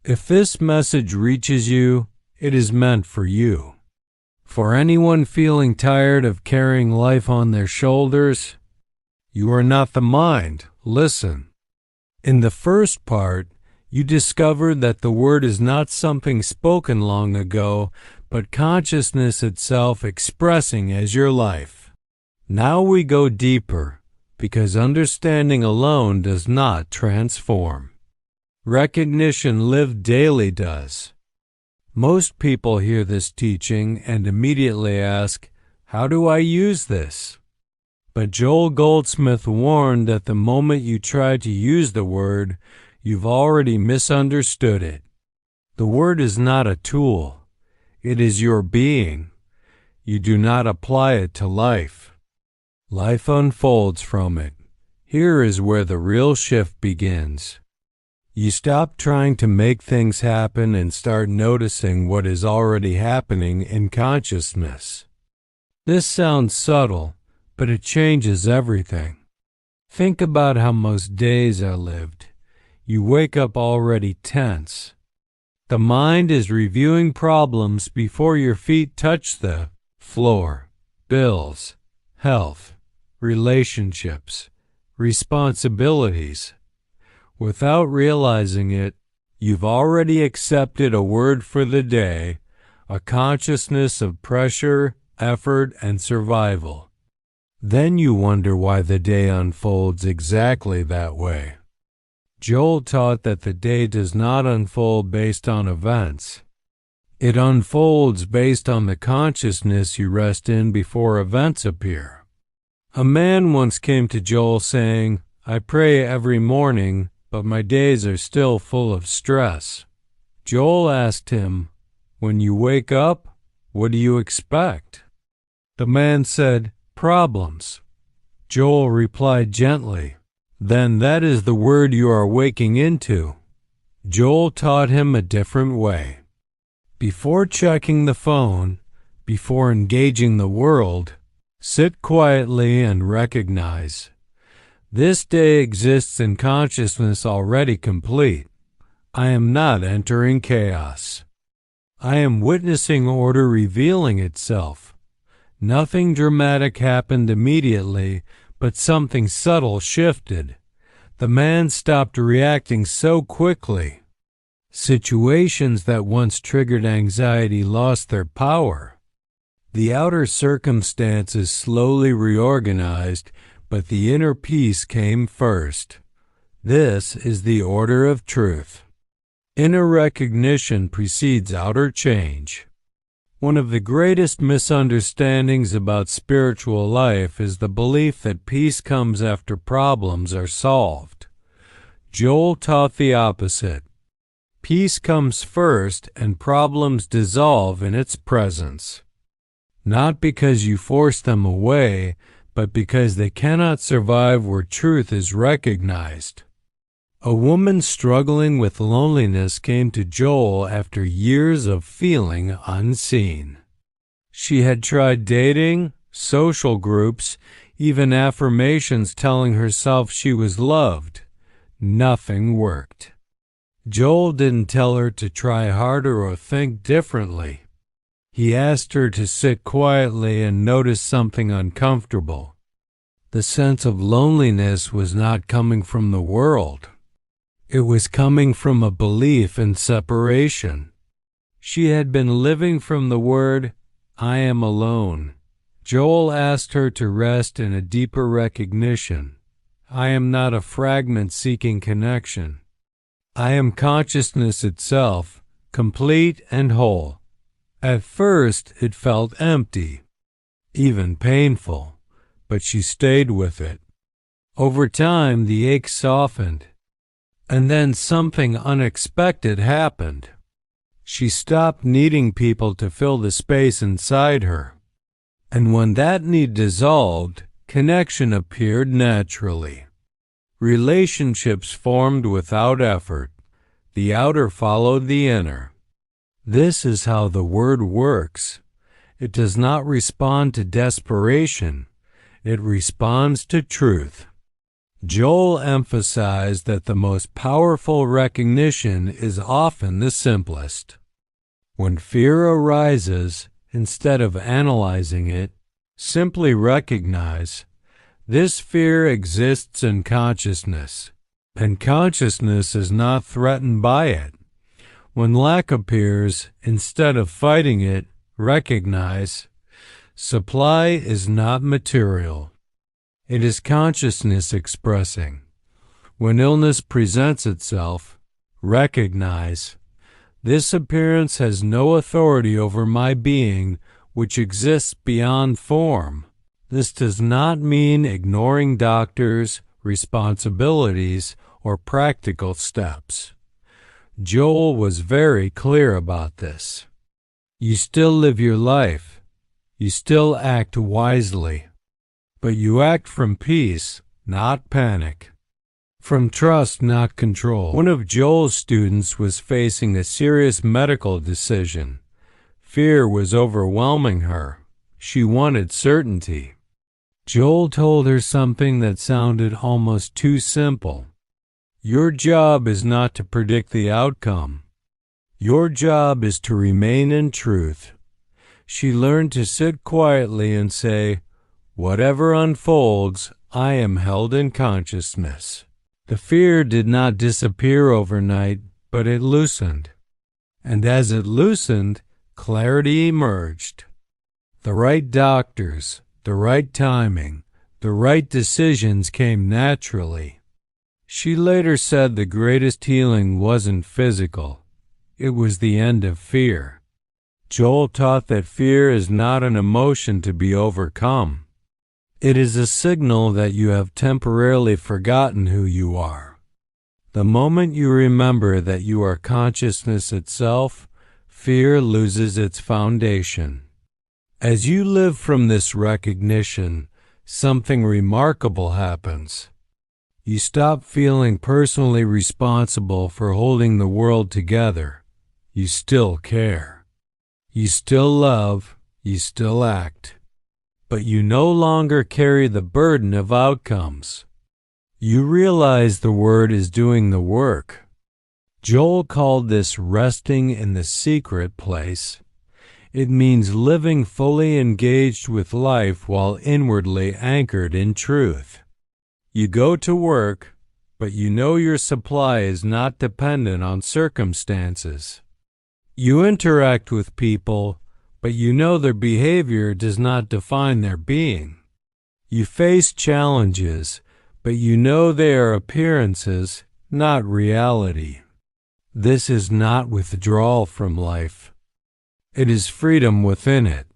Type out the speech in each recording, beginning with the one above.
If this message reaches you, it is meant for you. For anyone feeling tired of carrying life on their shoulders, you are not the mind. Listen. In the first part, you discovered that the word is not something spoken long ago, but consciousness itself expressing as your life. Now we go deeper, because understanding alone does not transform. Recognition lived daily does. Most people hear this teaching and immediately ask, how do I use this? But Joel Goldsmith warned that the moment you try to use the word, you've already misunderstood it. The word is not a tool. It is your being. You do not apply it to life. Life unfolds from it. Here is where the real shift begins. You stop trying to make things happen and start noticing what is already happening in consciousness. This sounds subtle, but it changes everything. Think about how most days are lived. You wake up already tense. The mind is reviewing problems before your feet touch the floor. Bills, health, relationships, responsibilities. Without realizing it, you've already accepted a word for the day, a consciousness of pressure, effort, and survival. Then you wonder why the day unfolds exactly that way. Joel taught that the day does not unfold based on events. It unfolds based on the consciousness you rest in before events appear. A man once came to Joel saying, I pray every morning, but my days are still full of stress. Joel asked him, when you wake up, what do you expect? The man said, problems. Joel replied gently, then that is the word you are waking into. Joel taught him a different way. Before checking the phone, before engaging the world, sit quietly and recognize. This day exists in consciousness already complete. I am not entering chaos. I am witnessing order revealing itself. Nothing dramatic happened immediately, but something subtle shifted. The man stopped reacting so quickly. Situations that once triggered anxiety lost their power. The outer circumstances slowly reorganized, but the inner peace came first. This is the order of truth. Inner recognition precedes outer change. One of the greatest misunderstandings about spiritual life is the belief that peace comes after problems are solved. Joel taught the opposite. Peace comes first and problems dissolve in its presence. Not because you force them away, but because they cannot survive where truth is recognized. A woman struggling with loneliness came to Joel after years of feeling unseen. She had tried dating, social groups, even affirmations telling herself she was loved. Nothing worked. Joel didn't tell her to try harder or think differently. He asked her to sit quietly and notice something uncomfortable. The sense of loneliness was not coming from the world. It was coming from a belief in separation. She had been living from the word, I am alone. Joel asked her to rest in a deeper recognition. I am not a fragment seeking connection. I am consciousness itself, complete and whole. At first, it felt empty, even painful, but she stayed with it. Over time, the ache softened. And then something unexpected happened. She stopped needing people to fill the space inside her. And when that need dissolved, connection appeared naturally. Relationships formed without effort. The outer followed the inner. This is how the word works. It does not respond to desperation. It responds to truth. Joel emphasized that the most powerful recognition is often the simplest. When fear arises, instead of analyzing it, simply recognize this fear exists in consciousness, and consciousness is not threatened by it. When lack appears, instead of fighting it, recognize supply is not material. It is consciousness expressing. When illness presents itself, recognize this appearance has no authority over my being, which exists beyond form. This does not mean ignoring doctors, responsibilities, or practical steps. Joel was very clear about this. You still live your life. You still act wisely. But you act from peace, not panic. From trust, not control. One of Joel's students was facing a serious medical decision. Fear was overwhelming her. She wanted certainty. Joel told her something that sounded almost too simple. Your job is not to predict the outcome. Your job is to remain in truth. She learned to sit quietly and say, whatever unfolds, I am held in consciousness. The fear did not disappear overnight, but it loosened. And as it loosened, clarity emerged. The right doctors, the right timing, the right decisions came naturally. She later said the greatest healing wasn't physical. It was the end of fear. Joel taught that fear is not an emotion to be overcome. It is a signal that you have temporarily forgotten who you are. The moment you remember that you are consciousness itself, fear loses its foundation. As you live from this recognition, something remarkable happens. You stop feeling personally responsible for holding the world together. You still care. You still love. You still act. But you no longer carry the burden of outcomes. You realize the word is doing the work. Joel called this resting in the secret place. It means living fully engaged with life while inwardly anchored in truth. You go to work, but you know your supply is not dependent on circumstances. You interact with people, but you know their behavior does not define their being. You face challenges, but you know they are appearances, not reality. This is not withdrawal from life. It is freedom within it.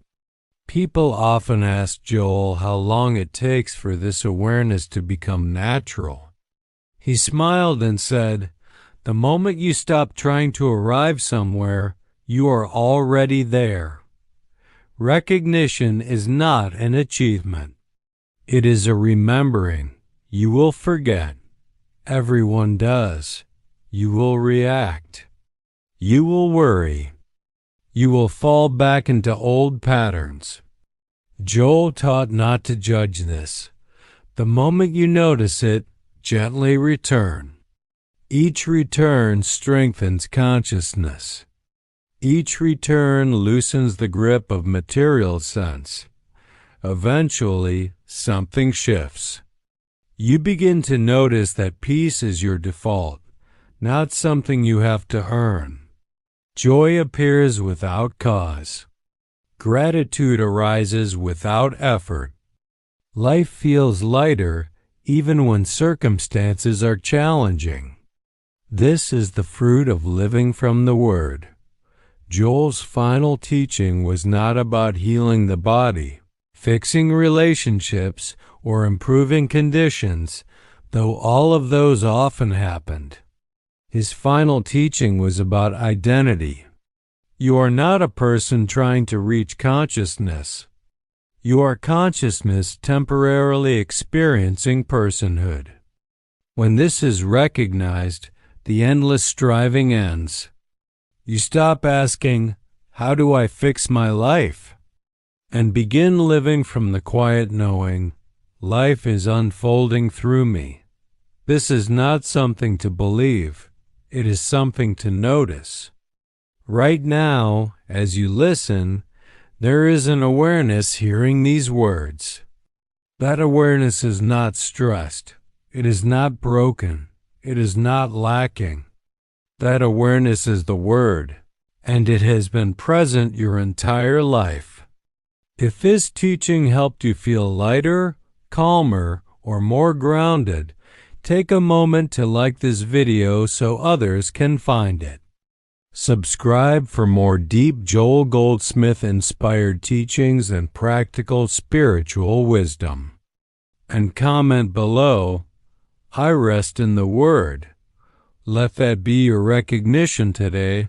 People often ask Joel how long it takes for this awareness to become natural. He smiled and said, the moment you stop trying to arrive somewhere, you are already there. Recognition is not an achievement. It is a remembering. You will forget. Everyone does. You will react. You will worry. You will fall back into old patterns. Joel taught not to judge this. The moment you notice it, gently return. Each return strengthens consciousness. Each return loosens the grip of material sense. Eventually, something shifts. You begin to notice that peace is your default, not something you have to earn. Joy appears without cause. Gratitude arises without effort. Life feels lighter even when circumstances are challenging. This is the fruit of living from the Word. Joel's final teaching was not about healing the body, fixing relationships, or improving conditions, though all of those often happened. His final teaching was about identity. You are not a person trying to reach consciousness. You are consciousness temporarily experiencing personhood. When this is recognized, the endless striving ends. You stop asking, how do I fix my life? And begin living from the quiet knowing, life is unfolding through me. This is not something to believe. It is something to notice. Right now, as you listen, there is an awareness hearing these words. That awareness is not stressed. It is not broken. It is not lacking. That awareness is the word, and it has been present your entire life. If this teaching helped you feel lighter, calmer, or more grounded, take a moment to like this video so others can find it. Subscribe for more deep Joel Goldsmith inspired teachings and practical spiritual wisdom. And comment below, I rest in the Word. Let that be your recognition today.